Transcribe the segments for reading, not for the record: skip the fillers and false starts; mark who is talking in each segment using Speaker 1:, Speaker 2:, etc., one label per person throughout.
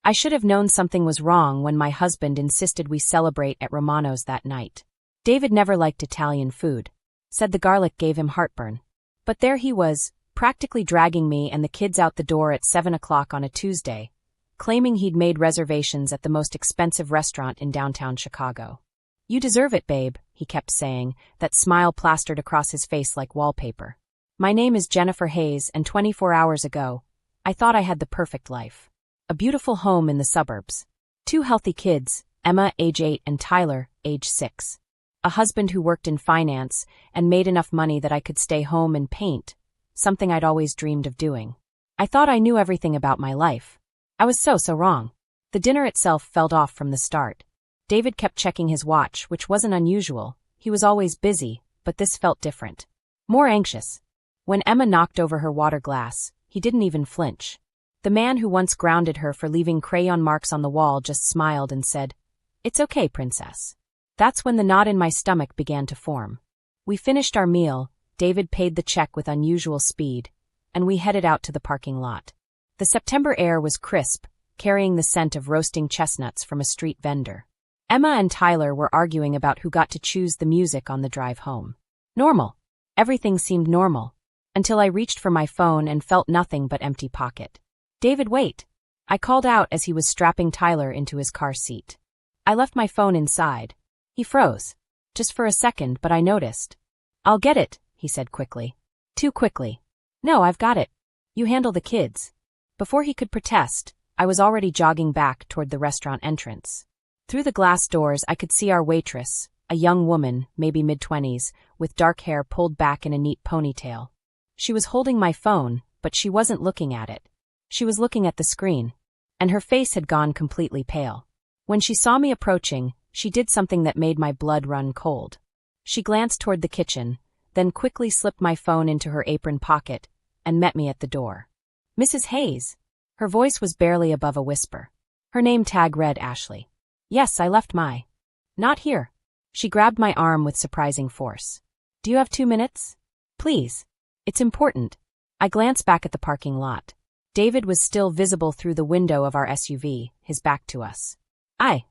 Speaker 1: I should have known something was wrong when my husband insisted we celebrate at Romano's that night. David never liked Italian food. Said the garlic gave him heartburn. But there he was, practically dragging me and the kids out the door at 7 o'clock on a Tuesday, claiming he'd made reservations at the most expensive restaurant in downtown Chicago. You deserve it, babe, he kept saying, that smile plastered across his face like wallpaper. My name is Jennifer Hayes, and 24 hours ago, I thought I had the perfect life. A beautiful home in the suburbs. 2 healthy kids, Emma, age 8, and Tyler, age 6. A husband who worked in finance and made enough money that I could stay home and paint, something I'd always dreamed of doing. I thought I knew everything about my life. I was so wrong. The dinner itself felt off from the start. David kept checking his watch, which wasn't unusual. He was always busy, but this felt different. More anxious. When Emma knocked over her water glass, he didn't even flinch. The man who once grounded her for leaving crayon marks on the wall just smiled and said, "It's okay, princess." That's when the knot in my stomach began to form. We finished our meal, David paid the check with unusual speed, and we headed out to the parking lot. The September air was crisp, carrying the scent of roasting chestnuts from a street vendor. Emma and Tyler were arguing about who got to choose the music on the drive home. Normal. Everything seemed normal. Until I reached for my phone and felt nothing but empty pocket. "David, wait." I called out as he was strapping Tyler into his car seat. I left my phone inside. He froze. Just for a second, but I noticed. "I'll get it," he said quickly. Too quickly. "No, I've got it. You handle the kids." Before he could protest, I was already jogging back toward the restaurant entrance. Through the glass doors I could see our waitress, a young woman, maybe mid-20s, with dark hair pulled back in a neat ponytail. She was holding my phone, but she wasn't looking at it. She was looking at the screen, and her face had gone completely pale. When she saw me approaching, she did something that made my blood run cold. She glanced toward the kitchen, then quickly slipped my phone into her apron pocket, and met me at the door. "Mrs. Hayes." Her voice was barely above a whisper. Her name tag read Ashley. "Yes, I left my." "Not here." She grabbed my arm with surprising force. "Do you have 2 minutes? Please. It's important." I glanced back at the parking lot. David was still visible through the window of our SUV, his back to us.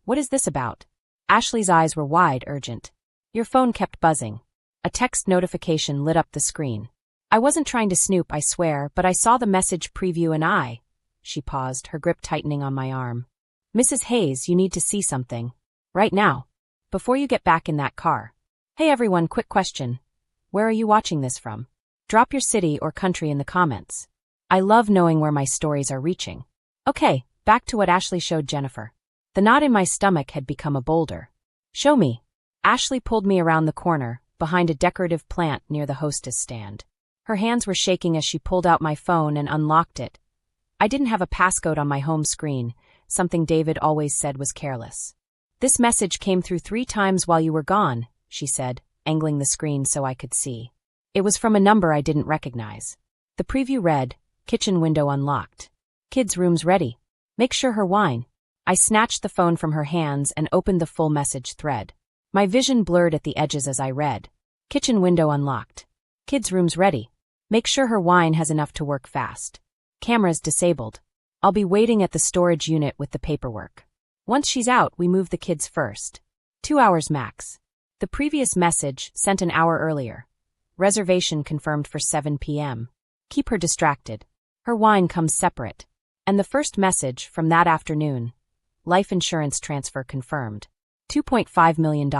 Speaker 1: What is this about?" Ashley's eyes were wide, urgent. "Your phone kept buzzing." A text notification lit up the screen. "I wasn't trying to snoop, I swear, but I saw the message preview and She paused, her grip tightening on my arm. "Mrs. Hayes, you need to see something. Right now. Before you get back in that car." "Hey everyone, quick question. Where are you watching this from? Drop your city or country in the comments. I love knowing where my stories are reaching." Okay, back to what Ashley showed Jennifer. The knot in my stomach had become a boulder. "Show me." Ashley pulled me around the corner, behind a decorative plant near the hostess stand. Her hands were shaking as she pulled out my phone and unlocked it. I didn't have a passcode on my home screen, something David always said was careless. "This message came through 3 times while you were gone," she said, angling the screen so I could see. It was from a number I didn't recognize. The preview read, "Kitchen window unlocked. Kids' rooms ready. Make sure her wine." I snatched the phone from her hands and opened the full message thread. My vision blurred at the edges as I read. "Kitchen window unlocked. Kids' rooms ready. Make sure her wine has enough to work fast. Cameras disabled. I'll be waiting at the storage unit with the paperwork. Once she's out, we move the kids first. 2 hours max." The previous message, sent an hour earlier. Reservation confirmed for 7 p.m. Keep her distracted. Her wine comes separate. And the first message, from that afternoon. Life insurance transfer confirmed. $2.5 million.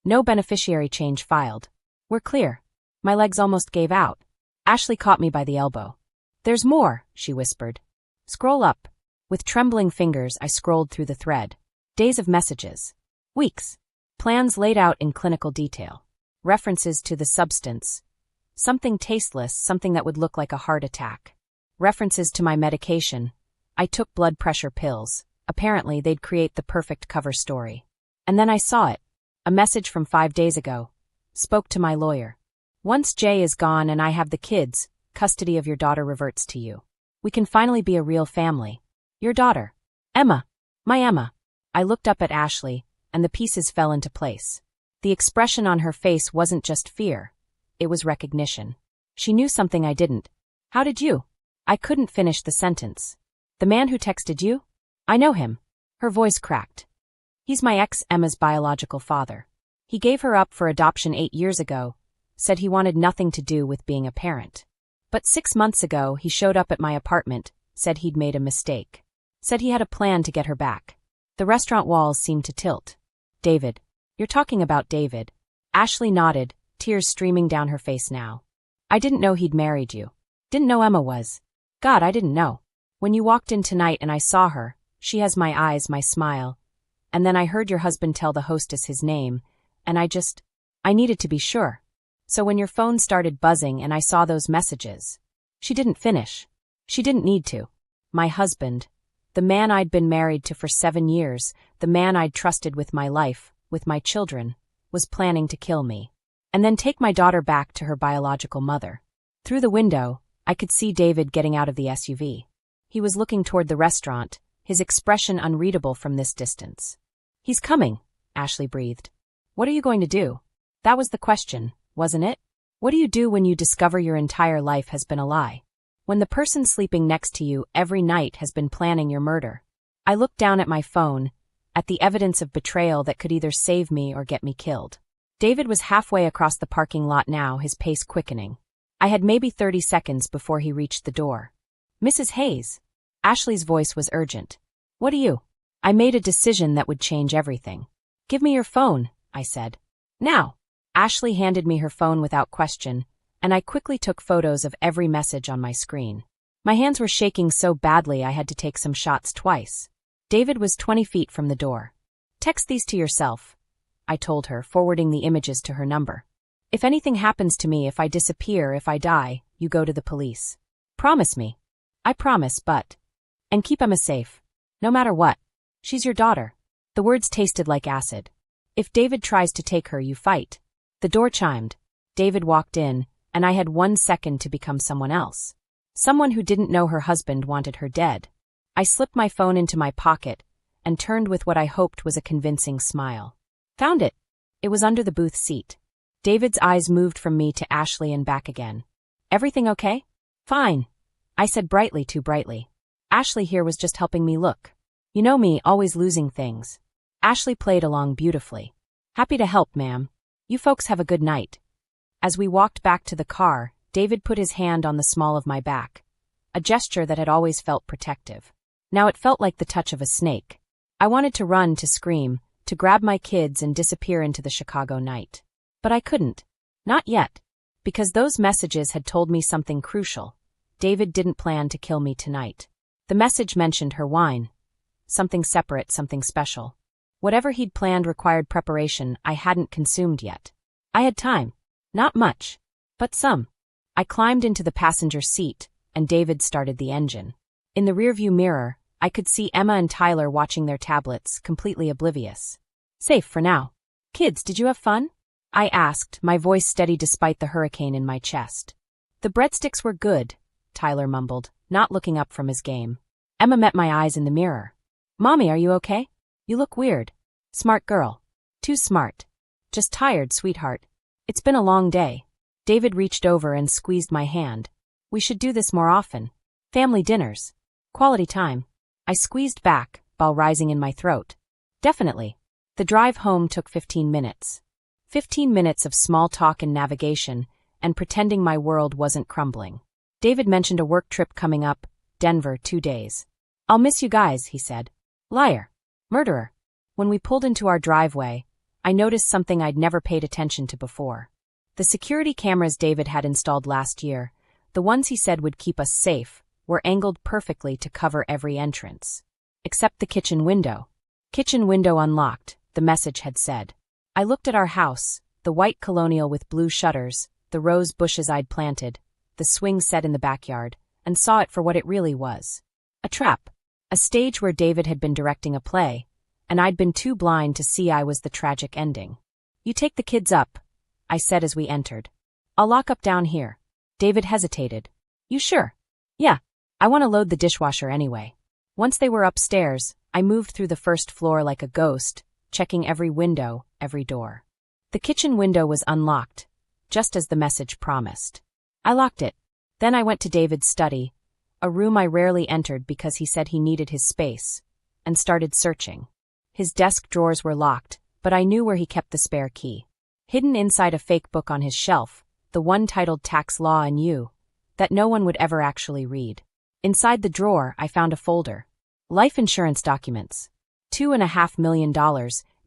Speaker 1: No beneficiary change filed. We're clear. My legs almost gave out. Ashley caught me by the elbow. "There's more," she whispered. "Scroll up." With trembling fingers, I scrolled through the thread. Days of messages. Weeks. Plans laid out in clinical detail. References to the substance. Something tasteless, something that would look like a heart attack. References to my medication. I took blood pressure pills. Apparently, they'd create the perfect cover story. And then I saw it. A message from 5 days ago. Spoke to my lawyer. "Once Jay is gone and I have the kids, custody of your daughter reverts to you. We can finally be a real family. Your daughter. Emma. My Emma." I looked up at Ashley, and the pieces fell into place. The expression on her face wasn't just fear. It was recognition. She knew something I didn't. "How did you?" I couldn't finish the sentence. "The man who texted you?" I know him. Her voice cracked. He's my ex Emma's biological father. He gave her up for adoption 8 years ago, said he wanted nothing to do with being a parent. But 6 months ago he showed up at my apartment, said he'd made a mistake. Said he had a plan to get her back. The restaurant walls seemed to tilt. David. You're talking about David. Ashley nodded, tears streaming down her face now. I didn't know he'd married you. Didn't know Emma was. God, I didn't know. When you walked in tonight and I saw her, she has my eyes, my smile. And then I heard your husband tell the hostess his name, and I needed to be sure. So when your phone started buzzing and I saw those messages. She didn't finish. She didn't need to. My husband, the man I'd been married to for 7 years, the man I'd trusted with my life, with my children, was planning to kill me. And then take my daughter back to her biological mother. Through the window, I could see David getting out of the SUV. He was looking toward the restaurant, his expression unreadable from this distance. He's coming, Ashley breathed. What are you going to do? That was the question, wasn't it? What do you do when you discover your entire life has been a lie? When the person sleeping next to you every night has been planning your murder? I looked down at my phone, at the evidence of betrayal that could either save me or get me killed. David was halfway across the parking lot now, his pace quickening. I had maybe 30 seconds before he reached the door. Mrs. Hayes. Ashley's voice was urgent. What do you? I made a decision that would change everything. Give me your phone, I said. Now. Ashley handed me her phone without question, and I quickly took photos of every message on my screen. My hands were shaking so badly I had to take some shots twice. David was 20 feet from the door. Text these to yourself, I told her, forwarding the images to her number. If anything happens to me, if I disappear, if I die, you go to the police. Promise me. I promise, but... And keep Emma safe. No matter what. She's your daughter. The words tasted like acid. If David tries to take her, you fight. The door chimed. David walked in, and I had 1 second to become someone else. Someone who didn't know her husband wanted her dead. I slipped my phone into my pocket and turned with what I hoped was a convincing smile. Found it. It was under the booth seat. David's eyes moved from me to Ashley and back again. Everything okay? Fine, I said brightly, too brightly. Ashley here was just helping me look. You know me, always losing things. Ashley played along beautifully. Happy to help, ma'am. You folks have a good night. As we walked back to the car, David put his hand on the small of my back, a gesture that had always felt protective. Now it felt like the touch of a snake. I wanted to run, to scream, to grab my kids and disappear into the Chicago night. But I couldn't. Not yet. Because those messages had told me something crucial. David didn't plan to kill me tonight. The message mentioned her wine. Something separate, something special. Whatever he'd planned required preparation I hadn't consumed yet. I had time. Not much. But some. I climbed into the passenger seat, and David started the engine. In the rearview mirror, I could see Emma and Tyler watching their tablets, completely oblivious. Safe for now. Kids, did you have fun? I asked, my voice steady despite the hurricane in my chest. The breadsticks were good, Tyler mumbled, not looking up from his game. Emma met my eyes in the mirror. Mommy, are you okay? You look weird. Smart girl. Too smart. Just tired, sweetheart. It's been a long day. David reached over and squeezed my hand. We should do this more often. Family dinners. Quality time. I squeezed back, ball rising in my throat. Definitely. The drive home took 15 minutes. 15 minutes of small talk and navigation, and pretending my world wasn't crumbling. David mentioned a work trip coming up, Denver, 2 days. I'll miss you guys, he said. Liar. Murderer. When we pulled into our driveway, I noticed something I'd never paid attention to before. The security cameras David had installed last year, the ones he said would keep us safe, were angled perfectly to cover every entrance. Except the kitchen window. Kitchen window unlocked, the message had said. I looked at our house, the white colonial with blue shutters, the rose bushes I'd planted, the swing set in the backyard, and saw it for what it really was. A trap. A stage where David had been directing a play, and I'd been too blind to see I was the tragic ending. You take the kids up, I said as we entered. I'll lock up down here. David hesitated. You sure? Yeah. I want to load the dishwasher anyway. Once they were upstairs, I moved through the first floor like a ghost, checking every window, every door. The kitchen window was unlocked, just as the message promised. I locked it. Then I went to David's study, a room I rarely entered because he said he needed his space, and started searching. His desk drawers were locked, but I knew where he kept the spare key. Hidden inside a fake book on his shelf, the one titled Tax Law and You, that no one would ever actually read. Inside the drawer, I found a folder. Life insurance documents. $2.5 million,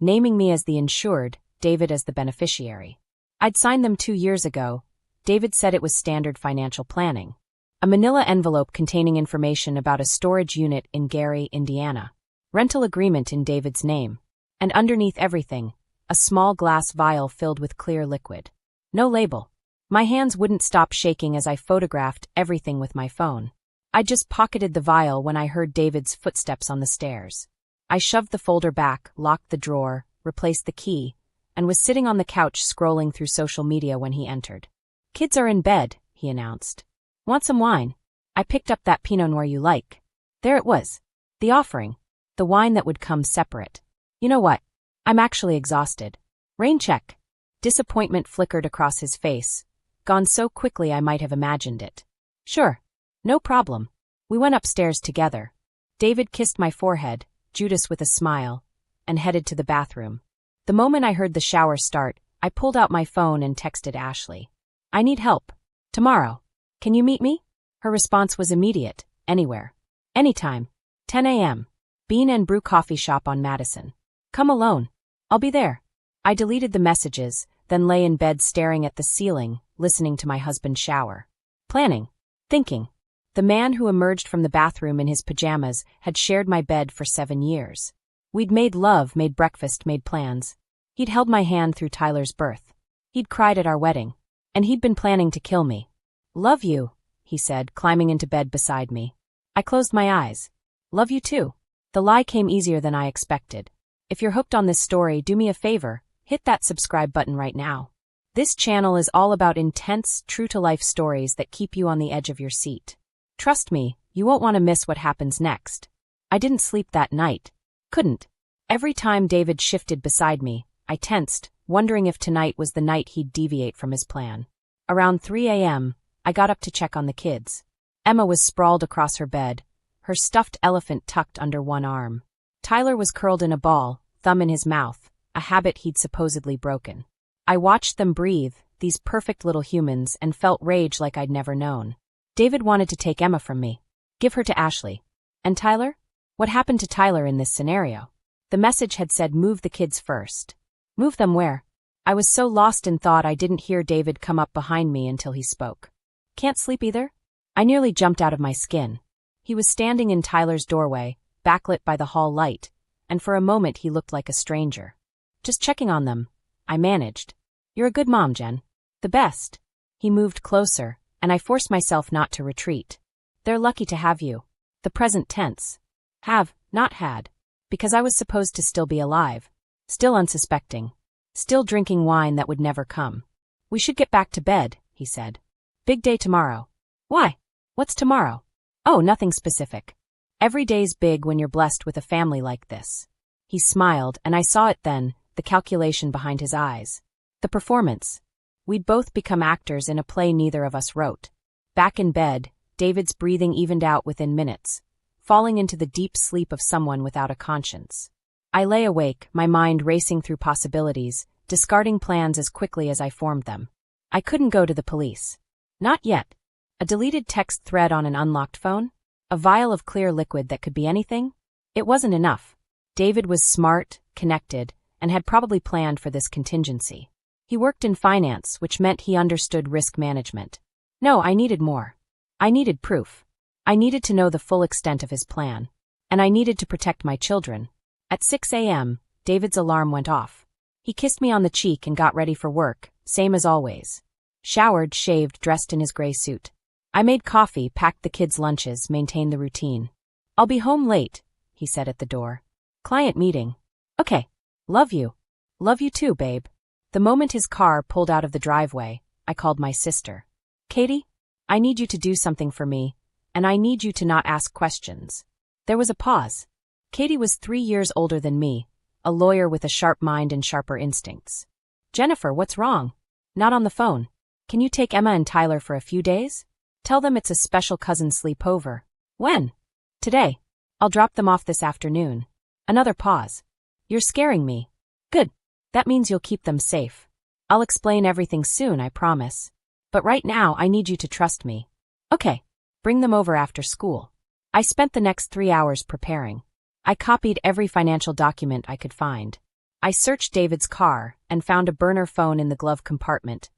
Speaker 1: naming me as the insured, David as the beneficiary. I'd signed them 2 years ago. David said it was standard financial planning. A manila envelope containing information about a storage unit in Gary, Indiana. Rental agreement in David's name. And underneath everything, a small glass vial filled with clear liquid. No label. My hands wouldn't stop shaking as I photographed everything with my phone. I just pocketed the vial when I heard David's footsteps on the stairs. I shoved the folder back, locked the drawer, replaced the key, and was sitting on the couch scrolling through social media when he entered. "Kids are in bed," he announced. "Want some wine? I picked up that Pinot Noir you like." There it was. The offering. The wine that would come separate. "You know what? I'm actually exhausted." Rain check. Disappointment flickered across his face, gone so quickly I might have imagined it. "Sure. No problem." We went upstairs together. David kissed my forehead, Judas with a smile, and headed to the bathroom. The moment I heard the shower start, I pulled out my phone and texted Ashley. "I need help. Tomorrow. Can you meet me?" Her response was immediate. "Anywhere. Anytime. 10 a.m. Bean and Brew Coffee Shop on Madison. Come alone. I'll be there." I deleted the messages, then lay in bed staring at the ceiling, listening to my husband shower. Planning. Thinking. The man who emerged from the bathroom in his pajamas had shared my bed for 7 years. We'd made love, made breakfast, made plans. He'd held my hand through Tyler's birth. He'd cried at our wedding. And he'd been planning to kill me. "Love you," he said, climbing into bed beside me. I closed my eyes. "Love you too." The lie came easier than I expected. If you're hooked on this story, do me a favor, hit that subscribe button right now. This channel is all about intense, true-to-life stories that keep you on the edge of your seat. Trust me, you won't want to miss what happens next. I didn't sleep that night. Couldn't. Every time David shifted beside me, I tensed, wondering if tonight was the night he'd deviate from his plan. Around 3 a.m., I got up to check on the kids. Emma was sprawled across her bed, her stuffed elephant tucked under one arm. Tyler was curled in a ball, thumb in his mouth, a habit he'd supposedly broken. I watched them breathe, these perfect little humans, and felt rage like I'd never known. David wanted to take Emma from me. Give her to Ashley. And Tyler? What happened to Tyler in this scenario? The message had said move the kids first. Move them where? I was so lost in thought I didn't hear David come up behind me until he spoke. Can't sleep either? I nearly jumped out of my skin. He was standing in Tyler's doorway, backlit by the hall light, and for a moment he looked like a stranger. Just checking on them, I managed. You're a good mom, Jen. The best. He moved closer, and I forced myself not to retreat. They're lucky to have you. The present tense. Have, not had. Because I was supposed to still be alive. Still unsuspecting. Still drinking wine that would never come. We should get back to bed, he said. Big day tomorrow. Why? What's tomorrow? Oh, nothing specific. Every day's big when you're blessed with a family like this. He smiled, and I saw it then, the calculation behind his eyes. The performance. We'd both become actors in a play neither of us wrote. Back in bed, David's breathing evened out within minutes, falling into the deep sleep of someone without a conscience. I lay awake, my mind racing through possibilities, discarding plans as quickly as I formed them. I couldn't go to the police. Not yet. A deleted text thread on an unlocked phone? A vial of clear liquid that could be anything? It wasn't enough. David was smart, connected, and had probably planned for this contingency. He worked in finance, which meant he understood risk management. No, I needed more. I needed proof. I needed to know the full extent of his plan. And I needed to protect my children. At 6 a.m., David's alarm went off. He kissed me on the cheek and got ready for work, same as always. Showered, shaved, dressed in his gray suit. I made coffee, packed the kids' lunches, maintained the routine. I'll be home late, he said at the door. Client meeting. Okay. Love you. Love you too, babe. The moment his car pulled out of the driveway, I called my sister. Katie, I need you to do something for me, and I need you to not ask questions. There was a pause. Katie was 3 years older than me, a lawyer with a sharp mind and sharper instincts. Jennifer, what's wrong? Not on the phone. Can you take Emma and Tyler for a few days? Tell them it's a special cousin sleepover. When? Today. I'll drop them off this afternoon. Another pause. You're scaring me. Good. That means you'll keep them safe. I'll explain everything soon, I promise. But right now I need you to trust me. Okay. Bring them over after school. I spent the next 3 hours preparing. I copied every financial document I could find. I searched David's car and found a burner phone in the glove compartment.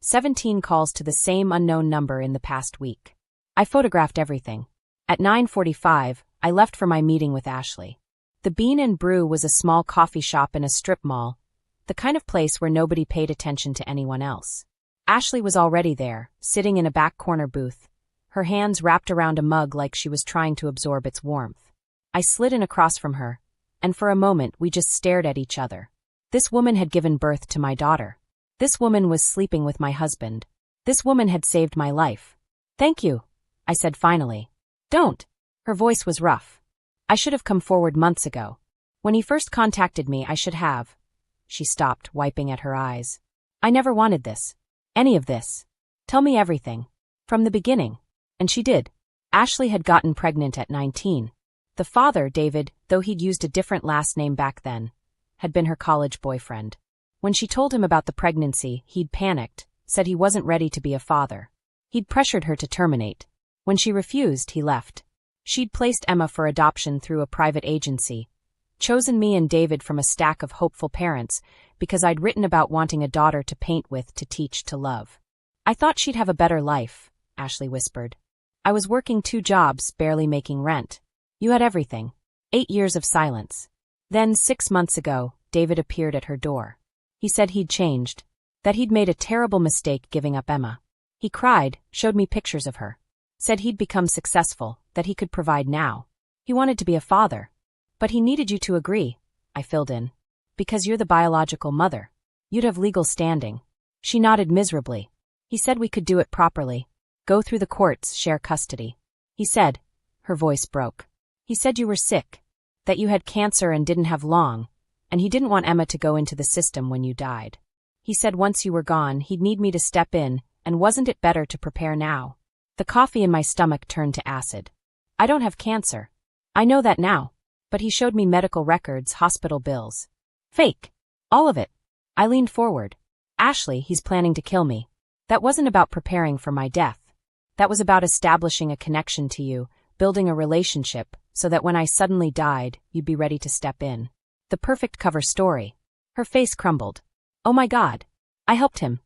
Speaker 1: 17 calls to the same unknown number in the past week. I photographed everything. At 9:45, I left for my meeting with Ashley. The Bean and Brew was a small coffee shop in a strip mall, the kind of place where nobody paid attention to anyone else. Ashley was already there, sitting in a back corner booth, her hands wrapped around a mug like she was trying to absorb its warmth. I slid in across from her, and for a moment we just stared at each other. This woman had given birth to my daughter. This woman was sleeping with my husband. This woman had saved my life. Thank you, I said finally. Don't. Her voice was rough. I should have come forward months ago. When he first contacted me, I should have. She stopped, wiping at her eyes. I never wanted this. Any of this. Tell me everything. From the beginning. And she did. Ashley had gotten pregnant at 19. The father, David, though he'd used a different last name back then, had been her college boyfriend. When she told him about the pregnancy, he'd panicked, said he wasn't ready to be a father. He'd pressured her to terminate. When she refused, he left. She'd placed Emma for adoption through a private agency, chosen me and David from a stack of hopeful parents because I'd written about wanting a daughter to paint with, to teach, to love. I thought she'd have a better life, Ashley whispered. I was working 2 jobs, barely making rent. You had everything. 8 years of silence. Then, 6 months ago, David appeared at her door. He said he'd changed, that he'd made a terrible mistake giving up Emma. He cried, showed me pictures of her. Said he'd become successful, that he could provide now. He wanted to be a father. But he needed you to agree, I filled in. Because you're the biological mother. You'd have legal standing. She nodded miserably. He said we could do it properly. Go through the courts, share custody. He said, her voice broke. He said you were sick, that you had cancer and didn't have long, and he didn't want Emma to go into the system when you died. He said once you were gone, he'd need me to step in, and wasn't it better to prepare now? The coffee in my stomach turned to acid. I don't have cancer. I know that now. But he showed me medical records, hospital bills. Fake. All of it. I leaned forward. Ashley, he's planning to kill me. That wasn't about preparing for my death. That was about establishing a connection to you, building a relationship, so that when I suddenly died, you'd be ready to step in. The perfect cover story. Her face crumbled. Oh my God. I helped him.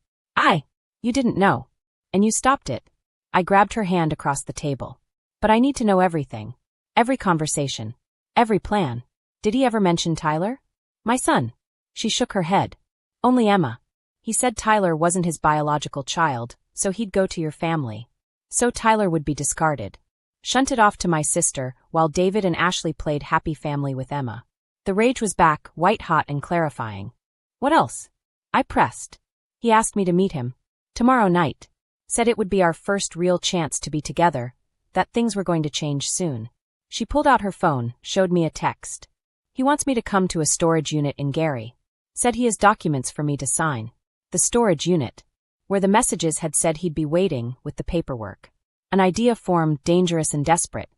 Speaker 1: You didn't know. And you stopped it. I grabbed her hand across the table. But I need to know everything. Every conversation. Every plan. Did he ever mention Tyler? My son. She shook her head. Only Emma. He said Tyler wasn't his biological child, so he'd go to your family. So Tyler would be discarded. Shunted off to my sister, while David and Ashley played happy family with Emma. The rage was back, white-hot and clarifying. What else? I pressed. He asked me to meet him. Tomorrow night. Said it would be our first real chance to be together, that things were going to change soon. She pulled out her phone, showed me a text. He wants me to come to a storage unit in Gary. Said he has documents for me to sign. The storage unit. Where the messages had said he'd be waiting with the paperwork. An idea formed, dangerous and desperate.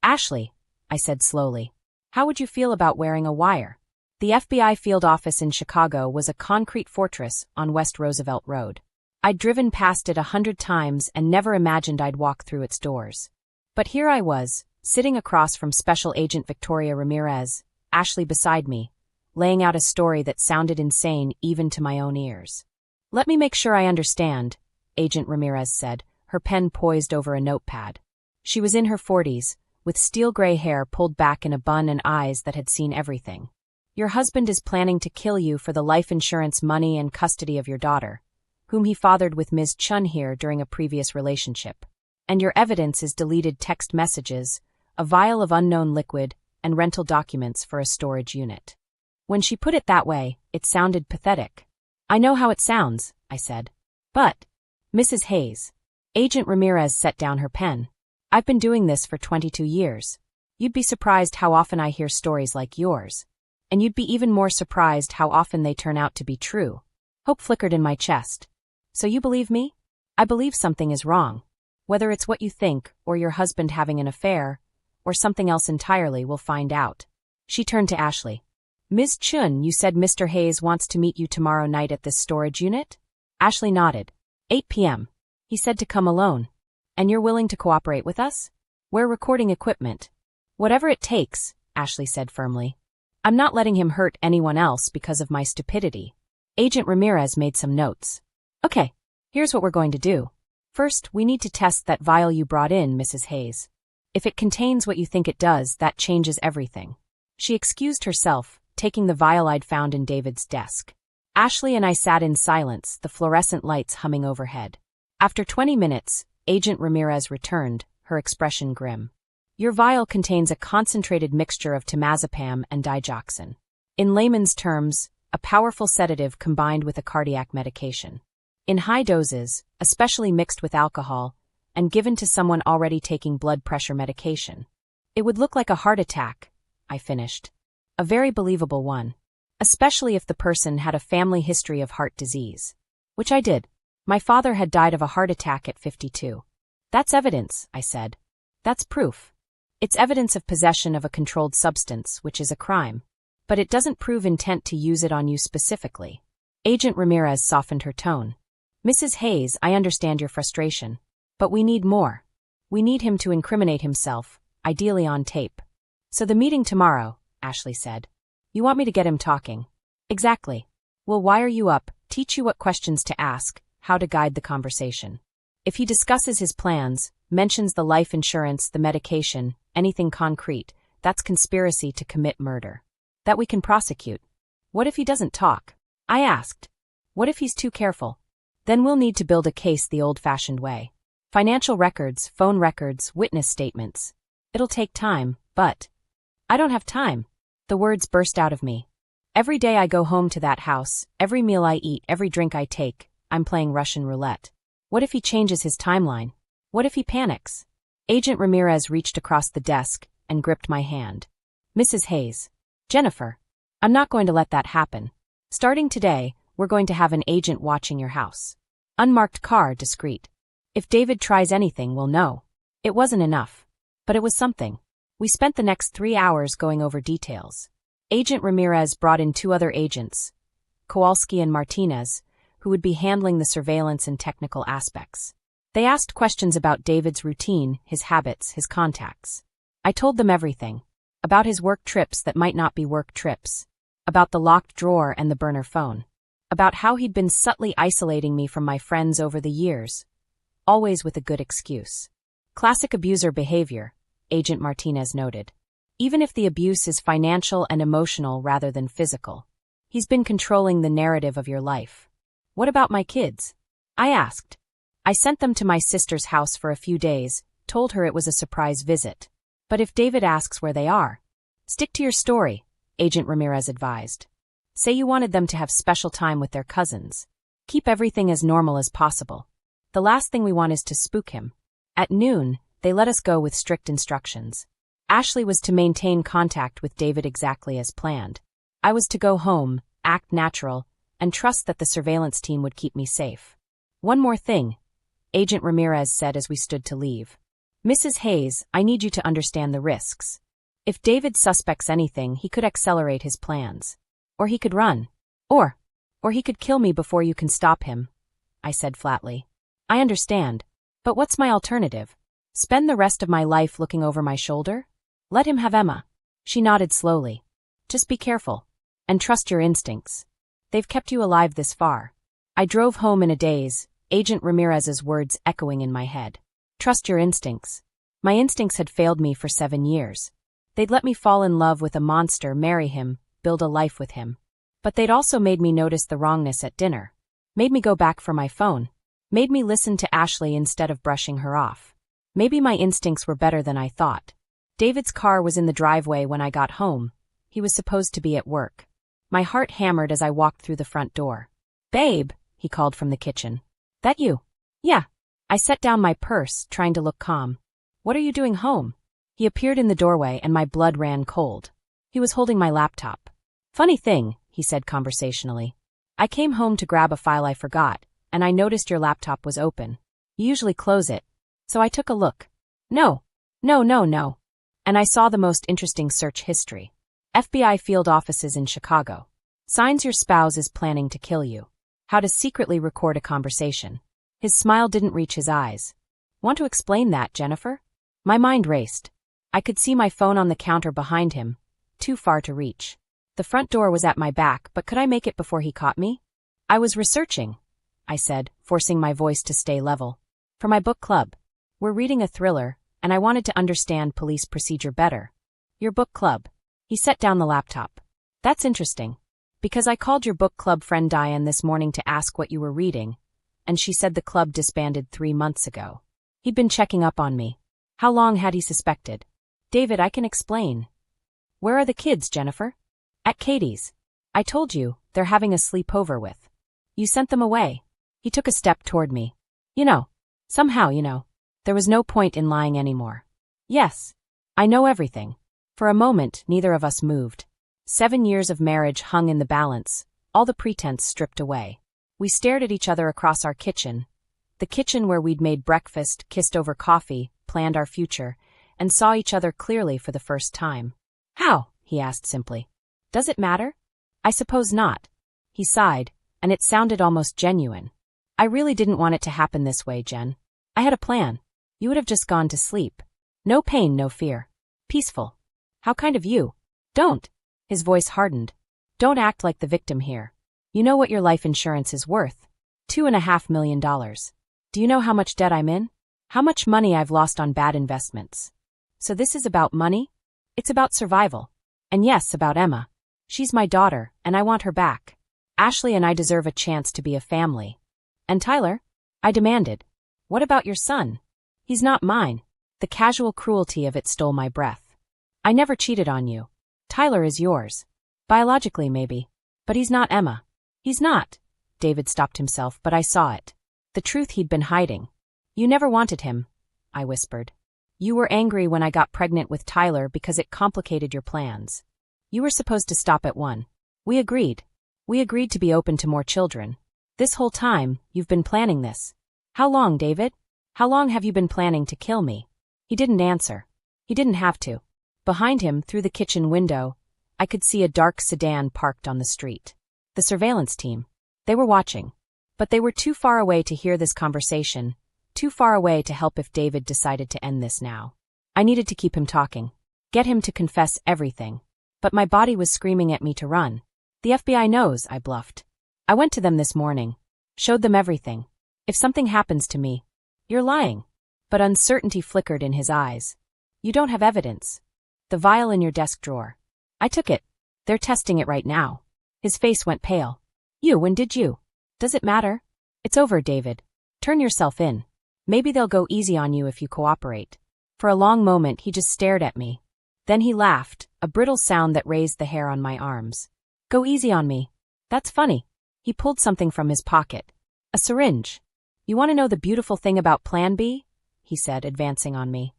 Speaker 1: Ashley, I said slowly. How would you feel about wearing a wire? The FBI field office in Chicago was a concrete fortress on West Roosevelt Road. I'd driven past it 100 times and never imagined I'd walk through its doors. But here I was, sitting across from Special Agent Victoria Ramirez, Ashley beside me, laying out a story that sounded insane even to my own ears. Let me make sure I understand, Agent Ramirez said, her pen poised over a notepad. She was in her 40s, with steel-gray hair pulled back in a bun and eyes that had seen everything. Your husband is planning to kill you for the life insurance money and custody of your daughter, whom he fathered with Ms. Chun here during a previous relationship. And your evidence is deleted text messages, a vial of unknown liquid, and rental documents for a storage unit. When she put it that way, it sounded pathetic. I know how it sounds, I said. But, Mrs. Hayes. Agent Ramirez set down her pen. I've been doing this for 22 years. You'd be surprised how often I hear stories like yours. And you'd be even more surprised how often they turn out to be true. Hope flickered in my chest. So you believe me? I believe something is wrong. Whether it's what you think, or your husband having an affair, or something else entirely, we'll find out. She turned to Ashley. Ms. Chun, you said Mr. Hayes wants to meet you tomorrow night at this storage unit? Ashley nodded. 8 p.m. He said to come alone. And you're willing to cooperate with us? We're recording equipment. Whatever it takes, Ashley said firmly. I'm not letting him hurt anyone else because of my stupidity. Agent Ramirez made some notes. Okay, here's what we're going to do. First, we need to test that vial you brought in, Mrs. Hayes. If it contains what you think it does, that changes everything. She excused herself, taking the vial I'd found in David's desk. Ashley and I sat in silence, the fluorescent lights humming overhead. After 20 minutes, Agent Ramirez returned, her expression grim. Your vial contains a concentrated mixture of temazepam and digoxin. In layman's terms, a powerful sedative combined with a cardiac medication. In high doses, especially mixed with alcohol, and given to someone already taking blood pressure medication. It would look like a heart attack, I finished. A very believable one. Especially if the person had a family history of heart disease. Which I did. My father had died of a heart attack at 52. That's evidence, I said. That's proof. It's evidence of possession of a controlled substance, which is a crime. But it doesn't prove intent to use it on you specifically. Agent Ramirez softened her tone. Mrs. Hayes, I understand your frustration. But we need more. We need him to incriminate himself, ideally on tape. So the meeting tomorrow, Ashley said. You want me to get him talking? Exactly. We'll wire you up, teach you what questions to ask, how to guide the conversation. If he discusses his plans, mentions the life insurance, the medication, anything concrete, that's conspiracy to commit murder. That we can prosecute. What if he doesn't talk? I asked. What if he's too careful? Then we'll need to build a case the old-fashioned way. Financial records, phone records, witness statements. It'll take time, but... I don't have time. The words burst out of me. Every day I go home to that house, every meal I eat, every drink I take, I'm playing Russian roulette. What if he changes his timeline? What if he panics? Agent Ramirez reached across the desk and gripped my hand. Mrs. Hayes. Jennifer. I'm not going to let that happen. Starting today, we're going to have an agent watching your house. Unmarked car, discreet. If David tries anything, we'll know. It wasn't enough. But it was something. We spent the next 3 hours going over details. Agent Ramirez brought in 2 other agents, Kowalski and Martinez, who would be handling the surveillance and technical aspects. They asked questions about David's routine, his habits, his contacts. I told them everything. About his work trips that might not be work trips. About the locked drawer and the burner phone. About how he'd been subtly isolating me from my friends over the years. Always with a good excuse. Classic abuser behavior, Agent Martinez noted. Even if the abuse is financial and emotional rather than physical. He's been controlling the narrative of your life. What about my kids? I asked. I sent them to my sister's house for a few days, told her it was a surprise visit. But if David asks where they are, stick to your story, Agent Ramirez advised. Say you wanted them to have special time with their cousins. Keep everything as normal as possible. The last thing we want is to spook him. At noon, they let us go with strict instructions. Ashley was to maintain contact with David exactly as planned. I was to go home, act natural, and trust that the surveillance team would keep me safe. One more thing, Agent Ramirez said as we stood to leave. Mrs. Hayes, I need you to understand the risks. If David suspects anything, he could accelerate his plans. Or he could run. Or he could kill me before you can stop him, I said flatly. I understand. But what's my alternative? Spend the rest of my life looking over my shoulder? Let him have Emma. She nodded slowly. Just be careful. And trust your instincts. They've kept you alive this far. I drove home in a daze, Agent Ramirez's words echoing in my head. Trust your instincts. My instincts had failed me for 7 years. They'd let me fall in love with a monster, marry him, build a life with him. But they'd also made me notice the wrongness at dinner. Made me go back for my phone. Made me listen to Ashley instead of brushing her off. Maybe my instincts were better than I thought. David's car was in the driveway when I got home. He was supposed to be at work. My heart hammered as I walked through the front door. Babe, he called from the kitchen. That you? Yeah. I set down my purse, trying to look calm. What are you doing home? He appeared in the doorway and my blood ran cold. He was holding my laptop. Funny thing, he said conversationally. I came home to grab a file I forgot, and I noticed your laptop was open. You usually close it. So I took a look. No. And I saw the most interesting search history. FBI field offices in Chicago. Signs your spouse is planning to kill you. How to secretly record a conversation. His smile didn't reach his eyes. Want to explain that, Jennifer? My mind raced. I could see my phone on the counter behind him, too far to reach. The front door was at my back, but could I make it before he caught me? I was researching, I said, forcing my voice to stay level. For my book club. We're reading a thriller, and I wanted to understand police procedure better. Your book club. He set down the laptop. That's interesting. Because I called your book club friend Diane this morning to ask what you were reading, and she said the club disbanded 3 months ago. He'd been checking up on me. How long had he suspected? David, I can explain. Where are the kids, Jennifer? At Katie's. I told you, they're having a sleepover with. You sent them away. He took a step toward me. Somehow, there was no point in lying anymore. Yes. I know everything. For a moment, neither of us moved. 7 years of marriage hung in the balance, all the pretense stripped away. We stared at each other across our kitchen, the kitchen where we'd made breakfast, kissed over coffee, planned our future, and saw each other clearly for the first time. How? He asked simply. Does it matter? I suppose not. He sighed, and it sounded almost genuine. I really didn't want it to happen this way, Jen. I had a plan. You would have just gone to sleep. No pain, no fear. Peaceful. How kind of you. Don't. His voice hardened. Don't act like the victim here. You know what your life insurance is worth. $2.5 million. Do you know how much debt I'm in? How much money I've lost on bad investments? So this is about money? It's about survival. And yes, about Emma. She's my daughter, and I want her back. Ashley and I deserve a chance to be a family. And Tyler? I demanded. What about your son? He's not mine. The casual cruelty of it stole my breath. I never cheated on you. Tyler is yours. Biologically, maybe. But he's not Emma. He's not. David stopped himself, but I saw it. The truth he'd been hiding. You never wanted him, I whispered. You were angry when I got pregnant with Tyler because it complicated your plans. You were supposed to stop at 1. We agreed. We agreed to be open to more children. This whole time, you've been planning this. How long, David? How long have you been planning to kill me? He didn't answer. He didn't have to. Behind him, through the kitchen window, I could see a dark sedan parked on the street. The surveillance team. They were watching. But they were too far away to hear this conversation, too far away to help if David decided to end this now. I needed to keep him talking. Get him to confess everything. But my body was screaming at me to run. The FBI knows, I bluffed. I went to them this morning. Showed them everything. If something happens to me, you're lying. But uncertainty flickered in his eyes. You don't have evidence. The vial in your desk drawer. I took it. They're testing it right now. His face went pale. When did you? Does it matter? It's over, David. Turn yourself in. Maybe they'll go easy on you if you cooperate. For a long moment he just stared at me. Then he laughed, a brittle sound that raised the hair on my arms. Go easy on me. That's funny. He pulled something from his pocket. A syringe. You want to know the beautiful thing about Plan B? He said, advancing on me.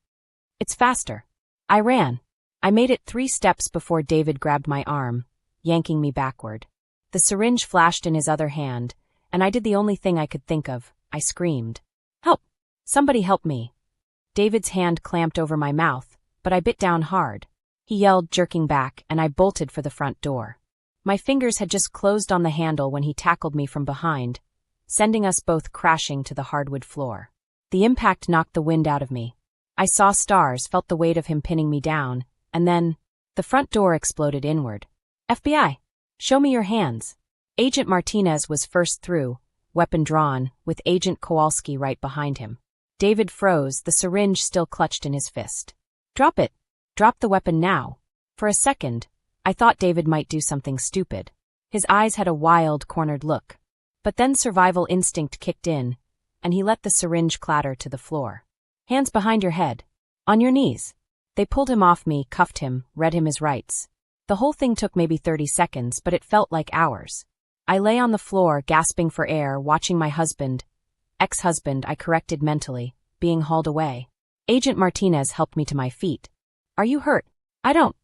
Speaker 1: It's faster. I ran. I made it 3 steps before David grabbed my arm, yanking me backward. The syringe flashed in his other hand, and I did the only thing I could think of. I screamed. Help! Somebody help me. David's hand clamped over my mouth, but I bit down hard. He yelled, jerking back, and I bolted for the front door. My fingers had just closed on the handle when he tackled me from behind, sending us both crashing to the hardwood floor. The impact knocked the wind out of me. I saw stars, felt the weight of him pinning me down, and then, the front door exploded inward. FBI! Show me your hands. Agent Martinez was first through, weapon drawn, with Agent Kowalski right behind him. David froze, the syringe still clutched in his fist. Drop it. Drop the weapon now. For a second, I thought David might do something stupid. His eyes had a wild, cornered look. But then survival instinct kicked in, and he let the syringe clatter to the floor. Hands behind your head. On your knees. They pulled him off me, cuffed him, read him his rights. The whole thing took maybe 30 seconds, but it felt like hours. I lay on the floor, gasping for air, watching my husband, ex-husband, I corrected mentally, being hauled away. Agent Martinez helped me to my feet. Are you hurt? I don't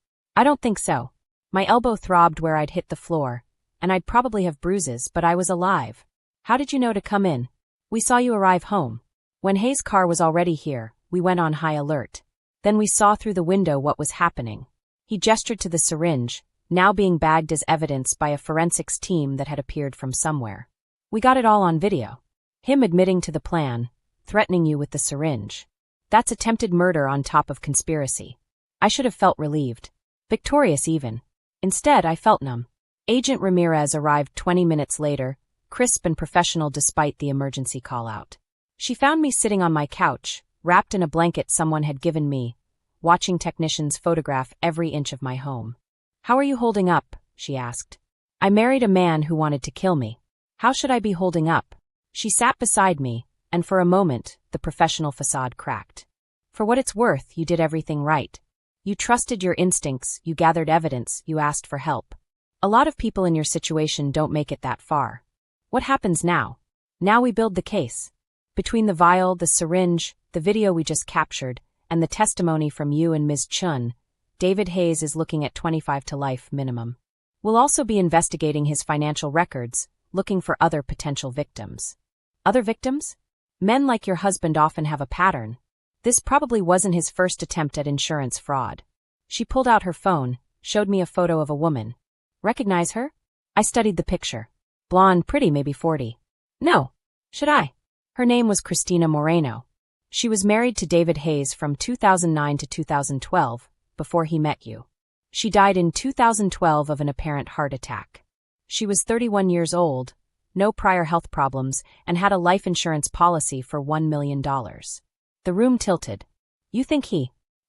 Speaker 1: think so. My elbow throbbed where I'd hit the floor, and I'd probably have bruises, but I was alive. How did you know to come in? We saw you arrive home. When Hayes' car was already here, we went on high alert. Then we saw through the window what was happening. He gestured to the syringe, now being bagged as evidence by a forensics team that had appeared from somewhere. We got it all on video. Him admitting to the plan, threatening you with the syringe. That's attempted murder on top of conspiracy. I should have felt relieved. Victorious even. Instead, I felt numb. Agent Ramirez arrived 20 minutes later, crisp and professional despite the emergency call-out. She found me sitting on my couch, wrapped in a blanket someone had given me, watching technicians photograph every inch of my home. "How are you holding up?" she asked. "I married a man who wanted to kill me. How should I be holding up?" She sat beside me, and for a moment, the professional facade cracked. "For what it's worth, you did everything right. You trusted your instincts, you gathered evidence, you asked for help. A lot of people in your situation don't make it that far. What happens now? Now we build the case. Between the vial, the syringe, the video we just captured, and the testimony from you and Ms. Chun, David Hayes is looking at 25 to life minimum. We'll also be investigating his financial records, looking for other potential victims." "Other victims? Men like your husband often have a pattern. This probably wasn't his first attempt at insurance fraud." She pulled out her phone, showed me a photo of a woman. "Recognize her?" I studied the picture. "Blonde, pretty, maybe 40. "No. Should I?" Her name was Cristina Moreno. She was married to David Hayes from 2009 to 2012, before he met you. She died in 2012 of an apparent heart attack. She was 31 years old, no prior health problems, and had a life insurance policy for $1 million. The room tilted. "You think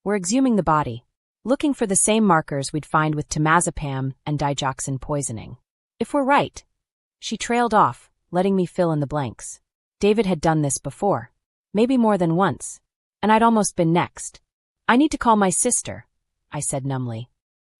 Speaker 1: We're exhuming the body. Looking for the same markers we'd find with temazepam and digoxin poisoning. If we're right." She trailed off, letting me fill in the blanks. David had done this before. Maybe more than once. And I'd almost been next. "I need to call my sister," I said numbly.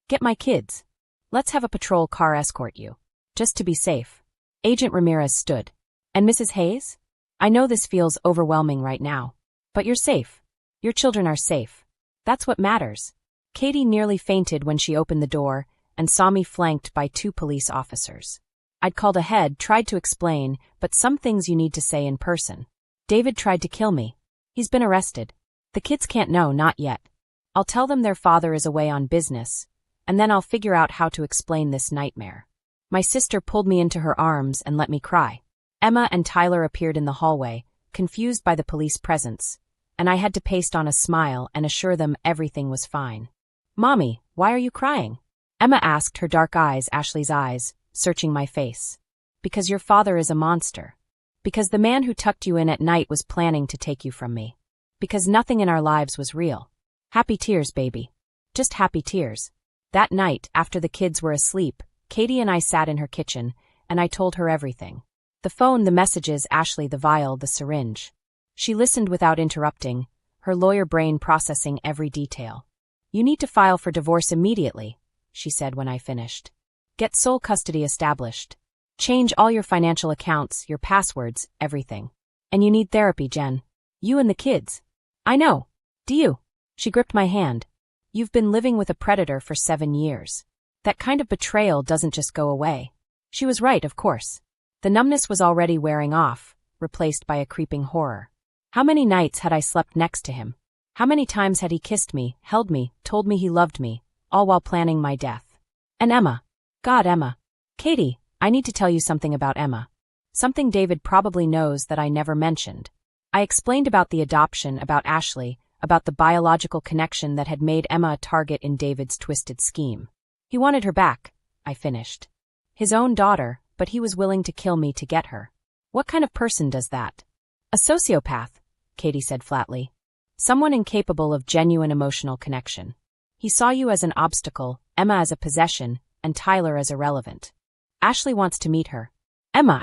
Speaker 1: "Get my kids. Let's have a patrol car escort you. Just to be safe." Agent Ramirez stood. "And Mrs. Hayes? I know this feels overwhelming right now. But you're safe. Your children are safe. That's what matters." Katie nearly fainted when she opened the door and saw me flanked by 2 police officers. I'd called ahead, tried to explain, but some things you need to say in person. "David tried to kill me. He's been arrested. The kids can't know, not yet. I'll tell them their father is away on business, and then I'll figure out how to explain this nightmare." My sister pulled me into her arms and let me cry. Emma and Tyler appeared in the hallway, confused by the police presence, and I had to paste on a smile and assure them everything was fine. "Mommy, why are you crying?" Emma asked, her dark eyes, Ashley's eyes, searching my face. "Because your father is a monster. Because the man who tucked you in at night was planning to take you from me. Because nothing in our lives was real. Happy tears, baby. Just happy tears." That night, after the kids were asleep, Katie and I sat in her kitchen, and I told her everything. The phone, the messages, Ashley, the vial, the syringe. She listened without interrupting, her lawyer brain processing every detail. "You need to file for divorce immediately," she said when I finished. "Get sole custody established. Change all your financial accounts, your passwords, everything. And you need therapy, Jen. You and the kids." "I know. Do you?" She gripped my hand. "You've been living with a predator for 7 years. That kind of betrayal doesn't just go away." She was right, of course. The numbness was already wearing off, replaced by a creeping horror. How many nights had I slept next to him? How many times had he kissed me, held me, told me he loved me, all while planning my death? And Emma. God, Emma. "Katie, I need to tell you something about Emma. Something David probably knows that I never mentioned." I explained about the adoption, about Ashley, about the biological connection that had made Emma a target in David's twisted scheme. "He wanted her back," I finished. "His own daughter, but he was willing to kill me to get her. What kind of person does that?" "A sociopath," Katie said flatly. "Someone incapable of genuine emotional connection. He saw you as an obstacle, Emma as a possession, and Tyler as irrelevant. Ashley wants to meet her. Emma,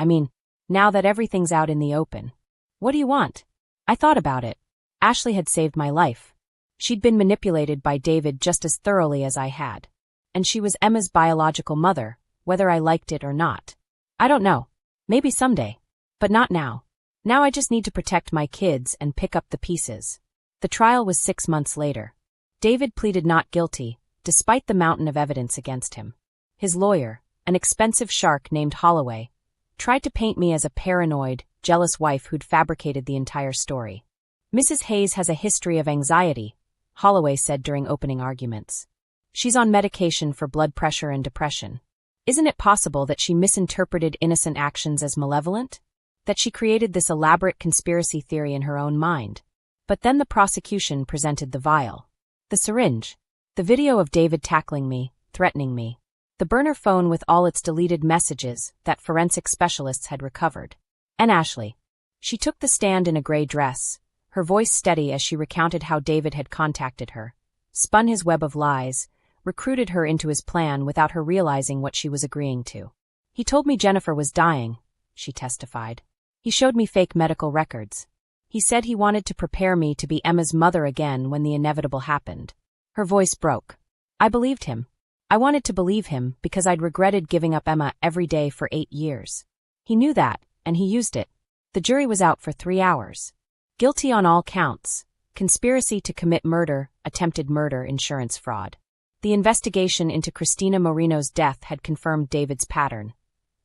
Speaker 1: now that everything's out in the open. What do you want?" I thought about it. Ashley had saved my life. She'd been manipulated by David just as thoroughly as I had. And she was Emma's biological mother, whether I liked it or not. I don't know. Maybe someday. But not now. Now I just need to protect my kids and pick up the pieces. The trial was 6 months later. David pleaded not guilty, despite the mountain of evidence against him. His lawyer, an expensive shark named Holloway, tried to paint me as a paranoid, jealous wife who'd fabricated the entire story. "Mrs. Hayes has a history of anxiety," Holloway said during opening arguments. She's on medication for blood pressure and depression. Isn't it possible that she misinterpreted innocent actions as malevolent? That she created this elaborate conspiracy theory in her own mind? But then the prosecution presented the vial. The syringe. The video of David tackling me, threatening me. The burner phone with all its deleted messages that forensic specialists had recovered. And Ashley. She took the stand in a gray dress, her voice steady as she recounted how David had contacted her, spun his web of lies, recruited her into his plan without her realizing what she was agreeing to. He told me Jennifer was dying, she testified. He showed me fake medical records. He said he wanted to prepare me to be Emma's mother again when the inevitable happened. Her voice broke. I believed him. I wanted to believe him because I'd regretted giving up Emma every day for 8 years. He knew that, and he used it. The jury was out for 3 hours. Guilty on all counts. Conspiracy to commit murder, attempted murder, insurance fraud. The investigation into Christina Moreno's death had confirmed David's pattern.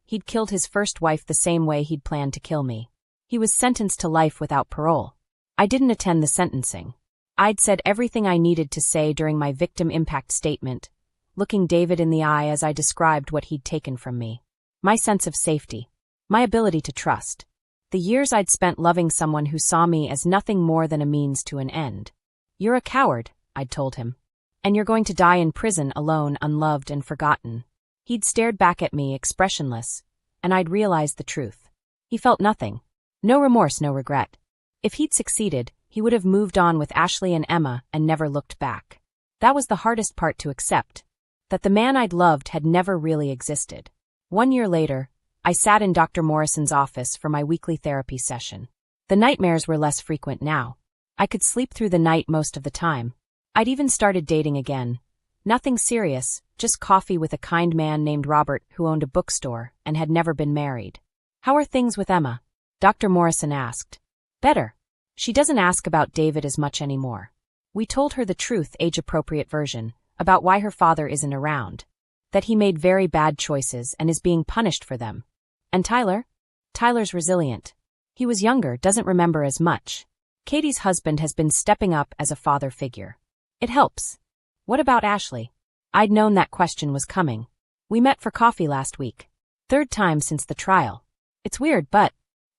Speaker 1: He'd killed his first wife the same way he'd planned to kill me. He was sentenced to life without parole. I didn't attend the sentencing. I'd said everything I needed to say during my victim impact statement, looking David in the eye as I described what he'd taken from me. My sense of safety. My ability to trust. The years I'd spent loving someone who saw me as nothing more than a means to an end. You're a coward, I'd told him. And you're going to die in prison alone, unloved and forgotten. He'd stared back at me, expressionless, and I'd realized the truth. He felt nothing. No remorse, no regret. If he'd succeeded, he would have moved on with Ashley and Emma and never looked back. That was the hardest part to accept. That the man I'd loved had never really existed. 1 year later, I sat in Dr. Morrison's office for my weekly therapy session. The nightmares were less frequent now. I could sleep through the night most of the time. I'd even started dating again. Nothing serious, just coffee with a kind man named Robert who owned a bookstore and had never been married. How are things with Emma? Dr. Morrison asked. Better. She doesn't ask about David as much anymore. We told her the truth, age-appropriate version, about why her father isn't around. That he made very bad choices and is being punished for them. And Tyler? Tyler's resilient. He was younger, doesn't remember as much. Katie's husband has been stepping up as a father figure. It helps. What about Ashley? I'd known that question was coming. We met for coffee last week. 3rd time since the trial. It's weird, but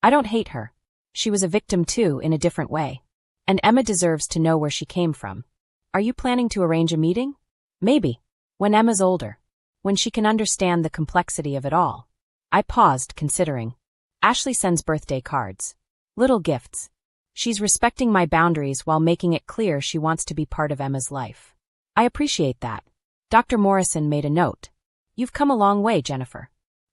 Speaker 1: I don't hate her. She was a victim too, in a different way. And Emma deserves to know where she came from. Are you planning to arrange a meeting? Maybe. When Emma's older. When she can understand the complexity of it all. I paused, considering. Ashley sends birthday cards. Little gifts. She's respecting my boundaries while making it clear she wants to be part of Emma's life. I appreciate that. Dr. Morrison made a note. You've come a long way, Jennifer.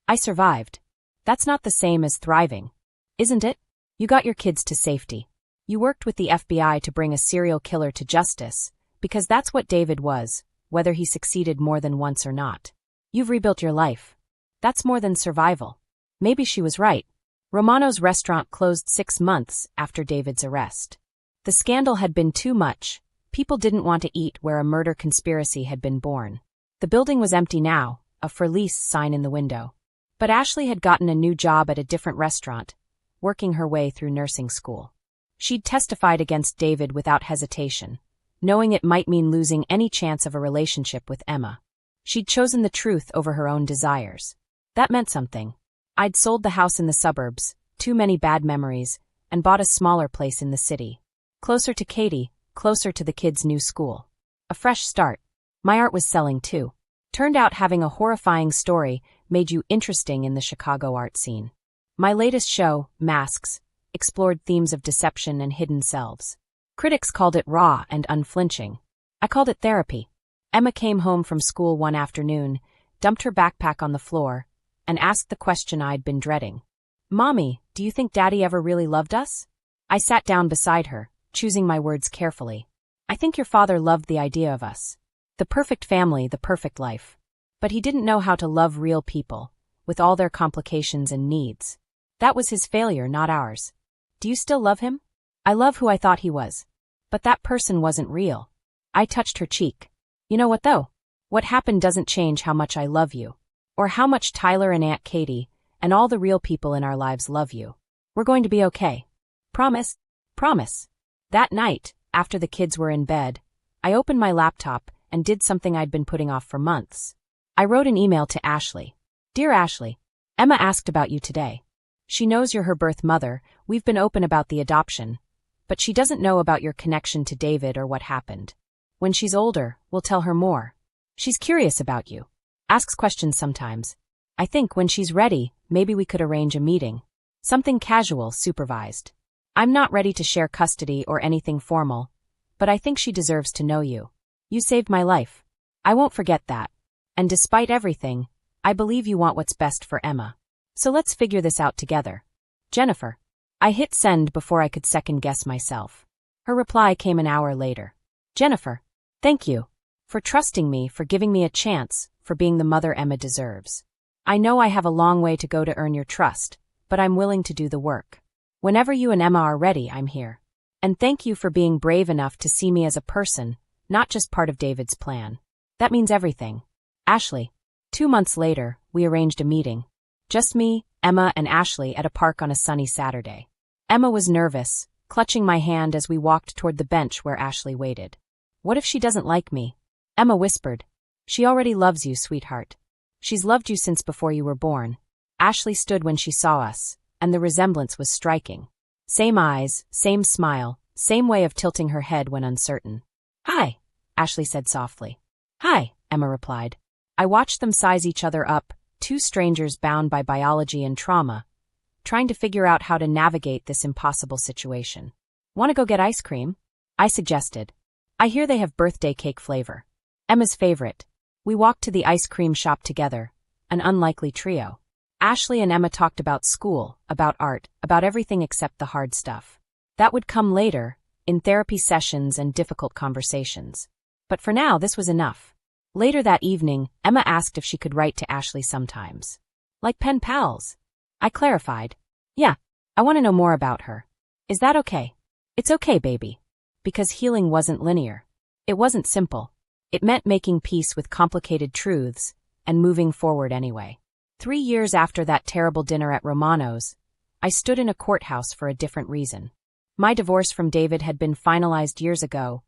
Speaker 1: I survived. That's not the same as thriving. Isn't it? You got your kids to safety. You worked with the FBI to bring a serial killer to justice, because that's what David was, whether he succeeded more than once or not. You've rebuilt your life. That's more than survival. Maybe she was right. Romano's restaurant closed 6 months after David's arrest. The scandal had been too much. People didn't want to eat where a murder conspiracy had been born. The building was empty now, a for lease sign in the window. But Ashley had gotten a new job at a different restaurant, working her way through nursing school. She'd testified against David without hesitation, knowing it might mean losing any chance of a relationship with Emma. She'd chosen the truth over her own desires. That meant something. I'd sold the house in the suburbs, too many bad memories, and bought a smaller place in the city. Closer to Katie, closer to the kids' new school. A fresh start. My art was selling too. Turned out having a horrifying story made you interesting in the Chicago art scene. My latest show, Masks, explored themes of deception and hidden selves. Critics called it raw and unflinching. I called it therapy. Emma came home from school one afternoon, dumped her backpack on the floor, and asked the question I'd been dreading. Mommy, do you think Daddy ever really loved us? I sat down beside her, choosing my words carefully. I think your father loved the idea of us. The perfect family, the perfect life. But he didn't know how to love real people, with all their complications and needs. That was his failure, not ours. Do you still love him? I love who I thought he was. But that person wasn't real. I touched her cheek. You know what though? What happened doesn't change how much I love you. Or how much Tyler and Aunt Katie, and all the real people in our lives love you. We're going to be okay. Promise? Promise. That night, after the kids were in bed, I opened my laptop and did something I'd been putting off for months. I wrote an email to Ashley. Dear Ashley, Emma asked about you today. She knows you're her birth mother, we've been open about the adoption, but she doesn't know about your connection to David or what happened. When she's older, we'll tell her more. She's curious about you. Asks questions sometimes. I think when she's ready, maybe we could arrange a meeting. Something casual, supervised. I'm not ready to share custody or anything formal, but I think she deserves to know you. You saved my life. I won't forget that. And despite everything, I believe you want what's best for Emma. So let's figure this out together. Jennifer. I hit send before I could second-guess myself. Her reply came an hour later. Jennifer. Thank you. For trusting me, for giving me a chance, for being the mother Emma deserves. I know I have a long way to go to earn your trust, but I'm willing to do the work. Whenever you and Emma are ready, I'm here. And thank you for being brave enough to see me as a person, not just part of David's plan. That means everything. Ashley. 2 months later, we arranged a meeting. Just me, Emma, and Ashley at a park on a sunny Saturday. Emma was nervous, clutching my hand as we walked toward the bench where Ashley waited. What if she doesn't like me? Emma whispered. She already loves you, sweetheart. She's loved you since before you were born. Ashley stood when she saw us, and the resemblance was striking. Same eyes, same smile, same way of tilting her head when uncertain. Hi, Ashley said softly. Hi, Emma replied. I watched them size each other up, two strangers bound by biology and trauma, trying to figure out how to navigate this impossible situation. Want to go get ice cream? I suggested. I hear they have birthday cake flavor. Emma's favorite. We walked to the ice cream shop together, an unlikely trio. Ashley and Emma talked about school, about art, about everything except the hard stuff. That would come later, in therapy sessions and difficult conversations. But for now, this was enough. Later that evening, Emma asked if she could write to Ashley sometimes. Like pen pals. I clarified. Yeah, I want to know more about her. Is that okay? It's okay, baby. Because healing wasn't linear. It wasn't simple. It meant making peace with complicated truths and moving forward anyway. 3 years after that terrible dinner at Romano's, I stood in a courthouse for a different reason. My divorce from David had been finalized years ago,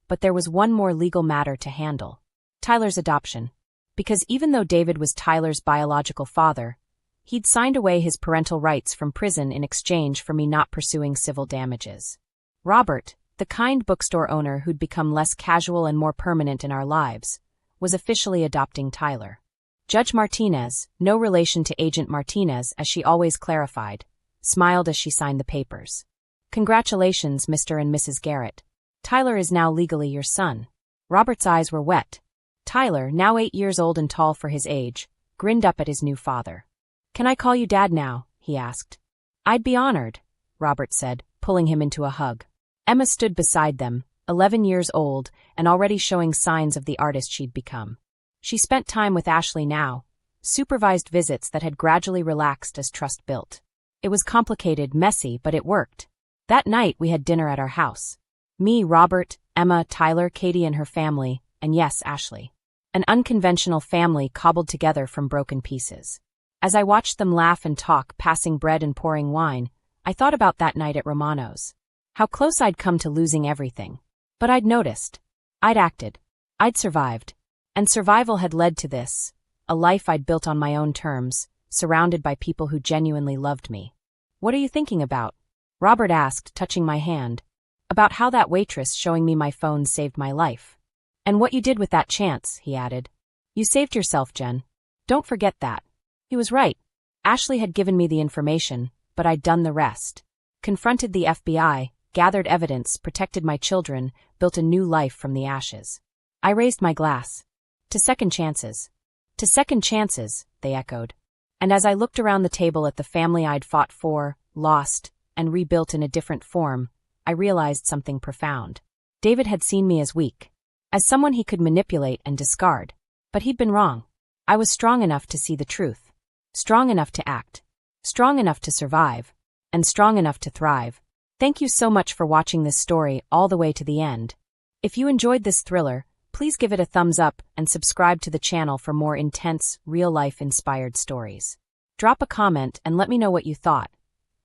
Speaker 1: but there was one more legal matter to handle. Tyler's adoption. Because even though David was Tyler's biological father, he'd signed away his parental rights from prison in exchange for me not pursuing civil damages. Robert, the kind bookstore owner who'd become less casual and more permanent in our lives, was officially adopting Tyler. Judge Martinez, no relation to Agent Martinez as she always clarified, smiled as she signed the papers. Congratulations, Mr. and Mrs. Garrett. Tyler is now legally your son. Robert's eyes were wet. Tyler, now 8 years old and tall for his age, grinned up at his new father. Can I call you Dad now? He asked. I'd be honored, Robert said, pulling him into a hug. Emma stood beside them, 11 years old and already showing signs of the artist she'd become. She spent time with Ashley now, supervised visits that had gradually relaxed as trust built. It was complicated, messy, but it worked. That night we had dinner at our house. Me, Robert, Emma, Tyler, Katie and her family, and yes, Ashley. An unconventional family cobbled together from broken pieces. As I watched them laugh and talk, passing bread and pouring wine, I thought about that night at Romano's. How close I'd come to losing everything. But I'd noticed. I'd acted. I'd survived. And survival had led to this, a life I'd built on my own terms, surrounded by people who genuinely loved me. What are you thinking about? Robert asked, touching my hand. About how that waitress showing me my phone saved my life. And what you did with that chance, he added. You saved yourself, Jen. Don't forget that. He was right. Ashley had given me the information, but I'd done the rest. Confronted the FBI, gathered evidence, protected my children, built a new life from the ashes. I raised my glass. To second chances. To second chances, they echoed. And as I looked around the table at the family I'd fought for, lost, and rebuilt in a different form, I realized something profound. David had seen me as weak. As someone he could manipulate and discard. But he'd been wrong. I was strong enough to see the truth. Strong enough to act. Strong enough to survive. And strong enough to thrive. Thank you so much for watching this story all the way to the end. If you enjoyed this thriller, please give it a thumbs up and subscribe to the channel for more intense, real-life inspired stories. Drop a comment and let me know what you thought.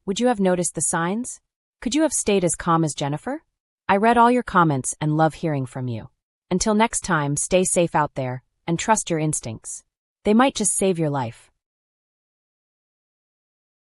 Speaker 1: Would you have noticed the signs? Could you have stayed as calm as Jennifer? I read all your comments and love hearing from you. Until next time, stay safe out there, and trust your instincts. They might just save your life.